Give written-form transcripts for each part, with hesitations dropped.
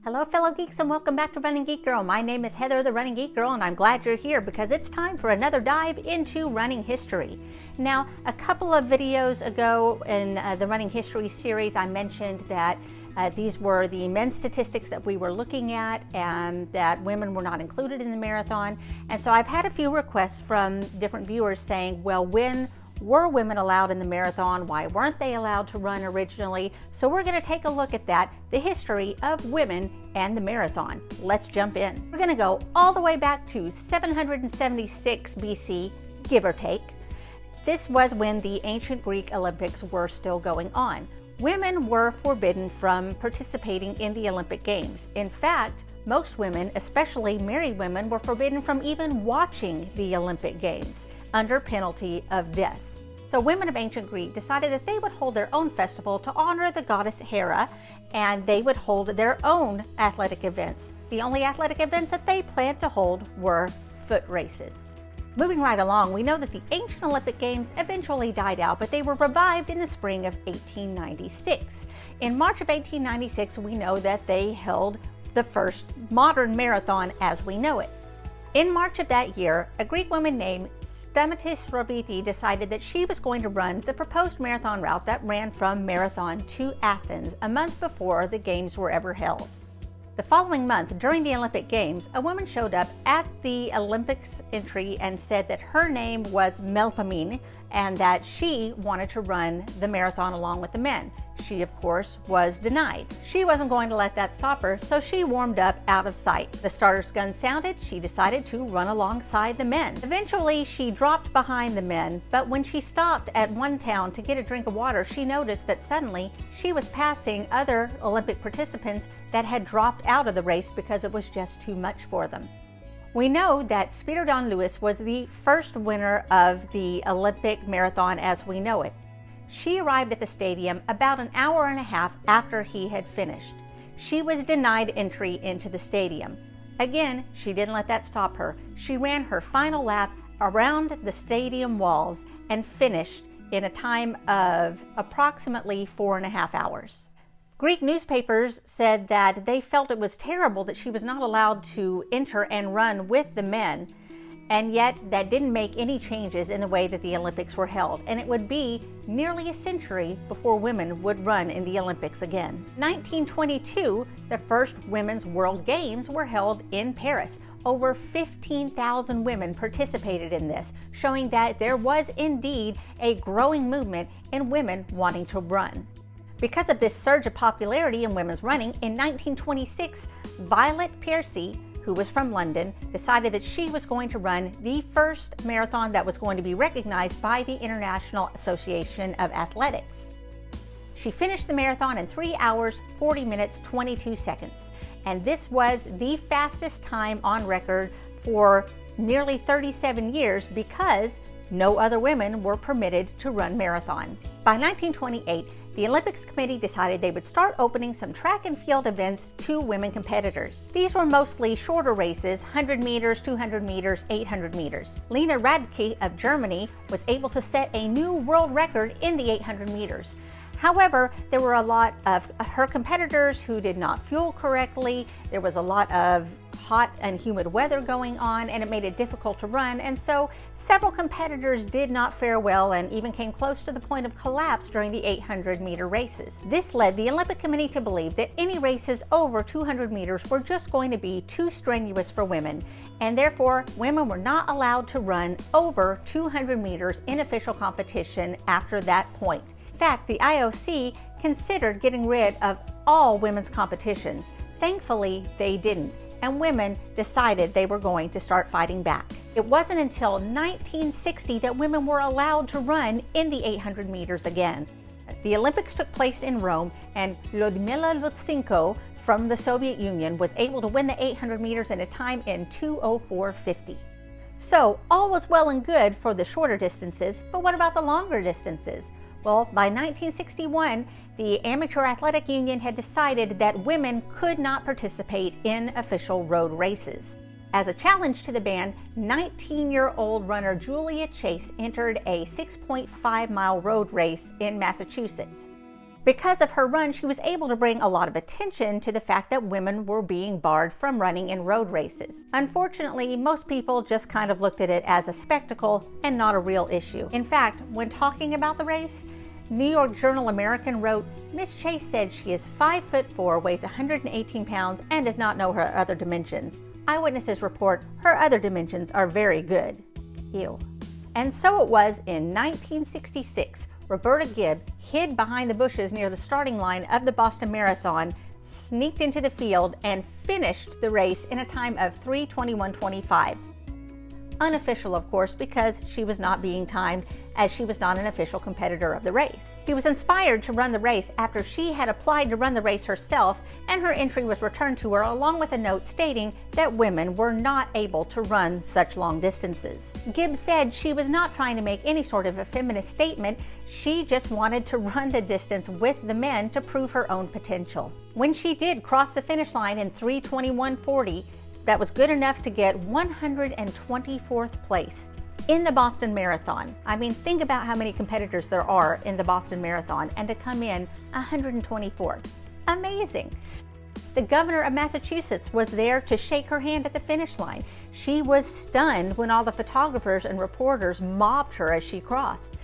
Hello fellow geeks and welcome back to Running Geek Girl. My name is Heather, the Running Geek Girl, and I'm glad you're here because it's time for another dive into running history. Now, a couple of videos ago in the Running History series, I mentioned that these were the men's statistics that we were looking at and that women were not included in the marathon. And so I've had a few requests from different viewers saying, well, when were women allowed in the marathon? Why weren't they allowed to run originally? So we're going to take a look at that, the history of women and the marathon. Let's jump in. We're going to go all the way back to 776 BC, give or take. This was when the ancient Greek Olympics were still going on. Women were forbidden from participating in the Olympic Games. In fact, most women, especially married women, were forbidden from even watching the Olympic Games under penalty of death. So women of ancient Greece decided that they would hold their own festival to honor the goddess Hera, and they would hold their own athletic events. The only athletic events that they planned to hold were foot races. Moving right along, we know that the ancient Olympic Games eventually died out, but they were revived in the spring of 1896. In March of 1896, we know that they held the first modern marathon as we know it. In March of that year, a Greek woman named Roberta decided that she was going to run the proposed marathon route that ran from Marathon to Athens a month before the Games were ever held. The following month, during the Olympic Games, a woman showed up at the Olympics entry and said that her name was Melpomene and that she wanted to run the marathon along with the men. She, of course, was denied. She wasn't going to let that stop her, so she warmed up out of sight. The starter's gun sounded. She decided to run alongside the men. Eventually, she dropped behind the men, but when she stopped at one town to get a drink of water, she noticed that suddenly she was passing other Olympic participants that had dropped out of the race because it was just too much for them. We know that Spiridon Lewis was the first winner of the Olympic marathon as we know it. She arrived at the stadium about an hour and a half after he had finished. She was denied entry into the stadium. Again, she didn't let that stop her. She ran her final lap around the stadium walls and finished in a time of approximately 4.5 hours. Greek newspapers said that they felt it was terrible that she was not allowed to enter and run with the men, and yet that didn't make any changes in the way that the Olympics were held, and it would be nearly a century before women would run in the Olympics again. 1922, the first Women's World Games were held in Paris. Over 15,000 women participated in this, showing that there was indeed a growing movement in women wanting to run. Because of this surge of popularity in women's running, in 1926, Violet Piercy, who was from London, decided that she was going to run the first marathon that was going to be recognized by the International Association of Athletics. She finished the marathon in 3 hours, 40 minutes, 22 seconds. And this was the fastest time on record for nearly 37 years because no other women were permitted to run marathons. By 1928, the Olympics Committee decided they would start opening some track and field events to women competitors. These were mostly shorter races, 100 meters, 200 meters, 800 meters. Paula Radcliffe of Germany was able to set a new world record in the 800 meters. However, there were a lot of her competitors who did not fuel correctly. There was a lot of hot and humid weather going on, and it made it difficult to run, and so several competitors did not fare well and even came close to the point of collapse during the 800-meter races. This led the Olympic Committee to believe that any races over 200 meters were just going to be too strenuous for women, and therefore women were not allowed to run over 200 meters in official competition after that point. In fact, the IOC considered getting rid of all women's competitions. Thankfully, they didn't, and women decided they were going to start fighting back. It wasn't until 1960 that women were allowed to run in the 800 meters again. The Olympics took place in Rome, and Lyudmila Lutsenko from the Soviet Union was able to win the 800 meters in a time in 2:04:50. So all was well and good for the shorter distances, but what about the longer distances? Well, by 1961, the Amateur Athletic Union had decided that women could not participate in official road races. As a challenge to the ban, 19-year-old runner Julia Chase entered a 6.5-mile road race in Massachusetts. Because of her run, she was able to bring a lot of attention to the fact that women were being barred from running in road races. Unfortunately, most people just kind of looked at it as a spectacle and not a real issue. In fact, when talking about the race, New York Journal American wrote, "Miss Chase said she is 5'4", weighs 118 pounds, and does not know her other dimensions. Eyewitnesses report her other dimensions are very good." Ew. And so it was in 1966. Roberta Gibb hid behind the bushes near the starting line of the Boston Marathon, sneaked into the field, and finished the race in a time of 3:21:25. Unofficial, of course, because she was not being timed, as she was not an official competitor of the race. She was inspired to run the race after she had applied to run the race herself, and her entry was returned to her along with a note stating that women were not able to run such long distances. Gibb said she was not trying to make any sort of a feminist statement. She just wanted to run the distance with the men to prove her own potential. When she did cross the finish line in 3:21:40, that was good enough to get 124th place in the Boston Marathon. I mean, think about how many competitors there are in the Boston Marathon, and to come in 124th. Amazing. The governor of Massachusetts was there to shake her hand at the finish line. She was stunned when all the photographers and reporters mobbed her as she crossed.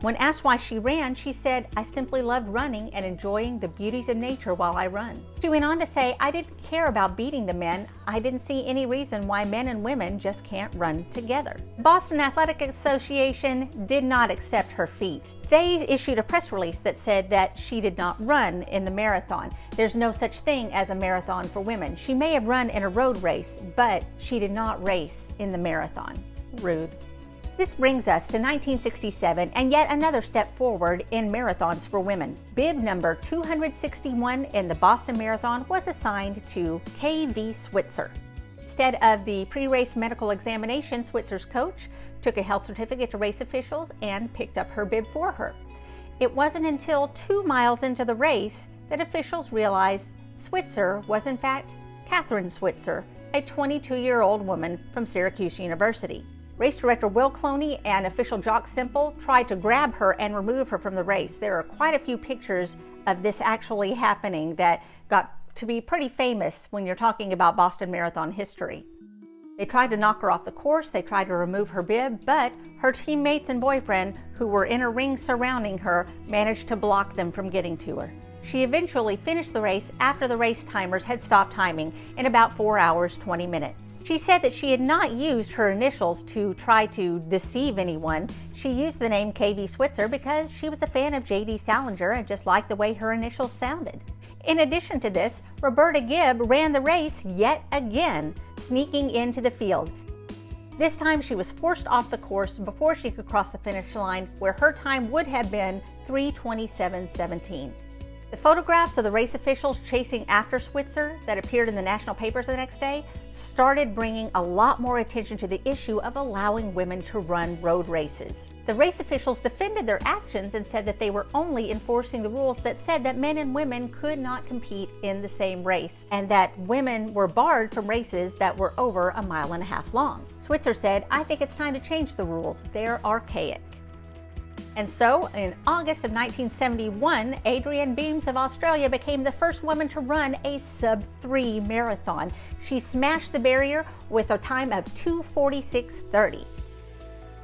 When asked why she ran, she said, "I simply loved running and enjoying the beauties of nature while I run." She went on to say, "I didn't care about beating the men. I didn't see any reason why men and women just can't run together." The Boston Athletic Association did not accept her feat. They issued a press release that said that she did not run in the marathon. There's no such thing as a marathon for women. She may have run in a road race, but she did not race in the marathon. Rude. This brings us to 1967 and yet another step forward in marathons for women. Bib number 261 in the Boston Marathon was assigned to K.V. Switzer. Instead of the pre-race medical examination, Switzer's coach took a health certificate to race officials and picked up her bib for her. It wasn't until 2 miles into the race that officials realized Switzer was in fact Catherine Switzer, a 22-year-old woman from Syracuse University. Race director Will Cloney and official Jock Semple tried to grab her and remove her from the race. There are quite a few pictures of this actually happening that got to be pretty famous when you're talking about Boston Marathon history. They tried to knock her off the course, they tried to remove her bib, but her teammates and boyfriend, who were in a ring surrounding her, managed to block them from getting to her. She eventually finished the race after the race timers had stopped timing in about 4 hours, 20 minutes. She said that she had not used her initials to try to deceive anyone. She used the name K.V. Switzer because she was a fan of J.D. Salinger and just liked the way her initials sounded. In addition to this, Roberta Gibb ran the race yet again, sneaking into the field. This time she was forced off the course before she could cross the finish line, where her time would have been 3:27:17. The photographs of the race officials chasing after Switzer that appeared in the national papers the next day started bringing a lot more attention to the issue of allowing women to run road races. The race officials defended their actions and said that they were only enforcing the rules that said that men and women could not compete in the same race, and that women were barred from races that were over 1.5 miles long. Switzer said, "I think it's time to change the rules. They're archaic." And so, in August of 1971, Adrienne Beams of Australia became the first woman to run a sub-3 marathon. She smashed the barrier with a time of 2:46:30.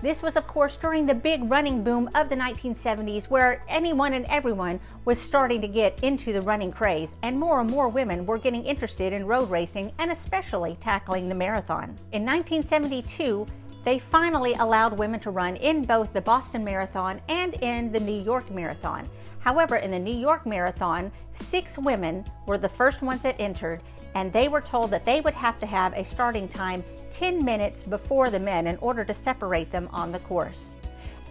This was, of course, during the big running boom of the 1970s, where anyone and everyone was starting to get into the running craze, and more women were getting interested in road racing and especially tackling the marathon. In 1972, they finally allowed women to run in both the Boston Marathon and in the New York Marathon. However, in the New York Marathon, 6 women were the first ones that entered, and they were told that they would have to have a starting time 10 minutes before the men in order to separate them on the course.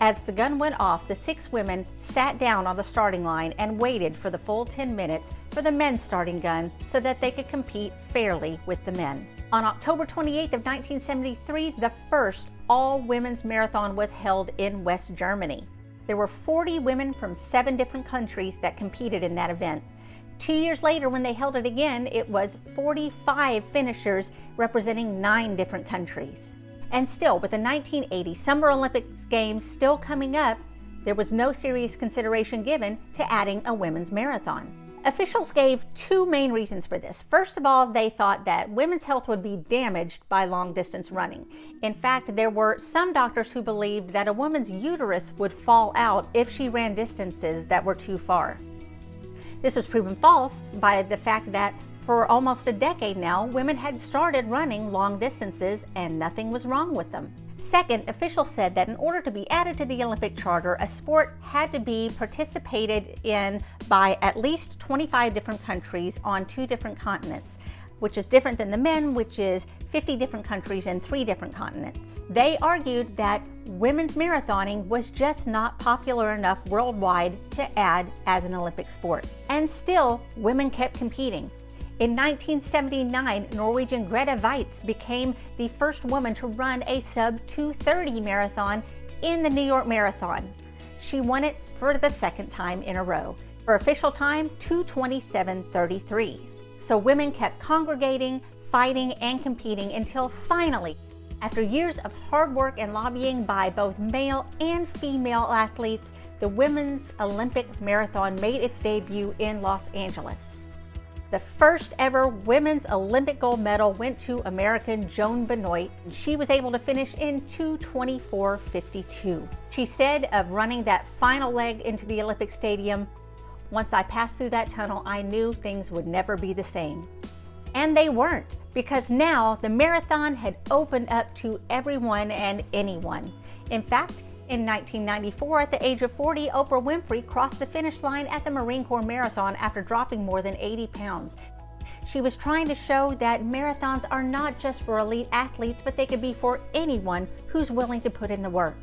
As the gun went off, the 6 women sat down on the starting line and waited for the full 10 minutes for the men's starting gun so that they could compete fairly with the men. On October 28th of 1973, the first all-women's marathon was held in West Germany. There were 40 women from 7 different countries that competed in that event. 2 years later, when they held it again, it was 45 finishers representing 9 different countries. And still, with the 1980 Summer Olympics Games still coming up, there was no serious consideration given to adding a women's marathon. Officials gave two main reasons for this. First of all, they thought that women's health would be damaged by long-distance running. In fact, there were some doctors who believed that a woman's uterus would fall out if she ran distances that were too far. This was proven false by the fact that for almost a decade now, women had started running long distances and nothing was wrong with them. Second, officials said that in order to be added to the Olympic Charter, a sport had to be participated in by at least 25 different countries on 2 different continents, which is different than the men, which is 50 different countries and 3 different continents. They argued that women's marathoning was just not popular enough worldwide to add as an Olympic sport. And still, women kept competing. In 1979, Norwegian Grete Waitz became the first woman to run a sub-2:30 marathon in the New York Marathon. She won it for the second time in a row. Her official time, 2:27:33. So women kept congregating, fighting, and competing until finally, after years of hard work and lobbying by both male and female athletes, the Women's Olympic Marathon made its debut in Los Angeles. The first ever women's Olympic gold medal went to American Joan Benoit. She was able to finish in 2:24:52. She said of running that final leg into the Olympic Stadium, "Once I passed through that tunnel, I knew things would never be the same." And they weren't, because now the marathon had opened up to everyone and anyone. In fact, in 1994, at the age of 40, Oprah Winfrey crossed the finish line at the Marine Corps Marathon after dropping more than 80 pounds. She was trying to show that marathons are not just for elite athletes, but they could be for anyone who's willing to put in the work.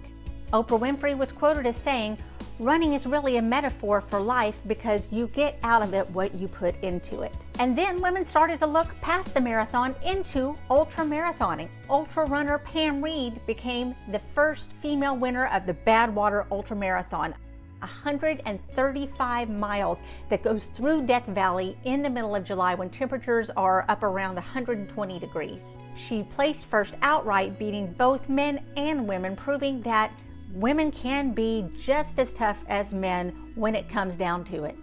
Oprah Winfrey was quoted as saying, "Running is really a metaphor for life because you get out of it what you put into it." And then women started to look past the marathon into ultra marathoning. Ultra runner Pam Reed became the first female winner of the Badwater Ultra Marathon, 135 miles that goes through Death Valley in the middle of July when temperatures are up around 120 degrees. She placed first outright, beating both men and women, proving that women can be just as tough as men when it comes down to it.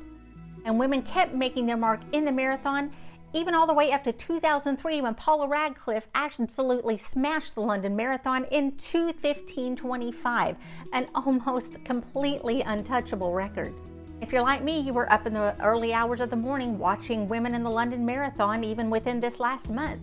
And women kept making their mark in the marathon, even all the way up to 2003 when Paula Radcliffe absolutely smashed the London Marathon in 2:15:25, an almost completely untouchable record. If you're like me, you were up in the early hours of the morning watching women in the London Marathon even within this last month.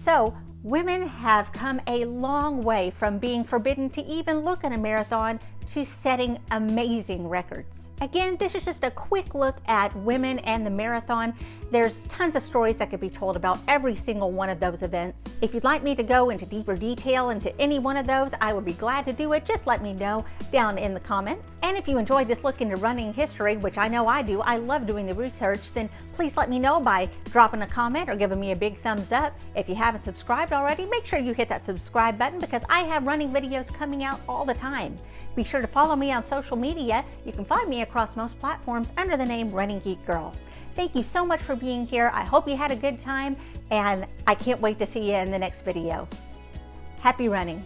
So women have come a long way from being forbidden to even look at a marathon to setting amazing records. Again, this is just a quick look at women and the marathon. There's tons of stories that could be told about every single one of those events. If you'd like me to go into deeper detail into any one of those, I would be glad to do it. Just let me know down in the comments. And if you enjoyed this look into running history, which I know I do, I love doing the research, then please let me know by dropping a comment or giving me a big thumbs up. If you haven't subscribed already, make sure you hit that subscribe button because I have running videos coming out all the time. Be sure to follow me on social media. You can find me across most platforms under the name Running Geek Girl. Thank you so much for being here. I hope you had a good time, and I can't wait to see you in the next video. Happy running.